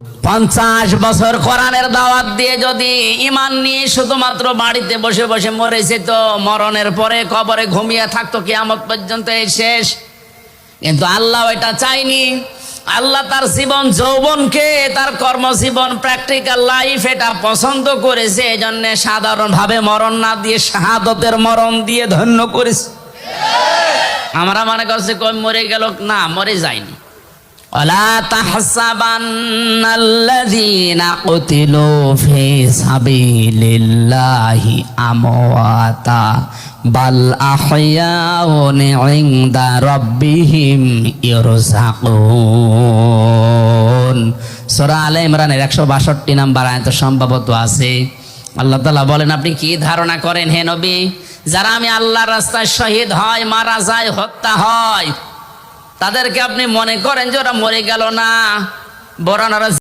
50 বছর কোরআনের দাওয়াত দিয়ে যদি ঈমান নিয়ে শুধুমাত্র বাড়িতে বসে বসে মরেছে, তো মরণের পরে কবরে ঘুমিয়ে থাকতো কিয়ামত পর্যন্ত, এই শেষ। কিন্তু আল্লাহ এটা চাইনি। আল্লাহ তার জীবন যৌবনকে, তার কর্মজীবন, প্র্যাকটিক্যাল লাইফ এটা পছন্দ করেছে। এই জন্য সাধারণভাবে মরণ না দিয়ে শাহাদতের মরণ দিয়ে ধন্য করেছে। আমরা মনে করছি কই মরে গেল, না, মরে যায়নি। ওয়ালা তাহসাবান্নাল্লাযীনা কুতিলু ফী সাবিলিল্লাহি আমওয়াতা বাল আহইয়াউন ইনদা রাব্বিহিম ইরযাকুন। সূরা আলে ইমরানের 162 নম্বর আয়াত সম্ভবত আছে। আল্লাহ তাআলা বলেন, আপনি কি ধারণা করেন হে নবী, যারা আমি আল্লাহর রাস্তায় শহীদ হয়, মারা যায়, হত্যা হয়, তাদেরকে আপনি মনে করেন যে ওরা মরে গেল? না, বরং ওরা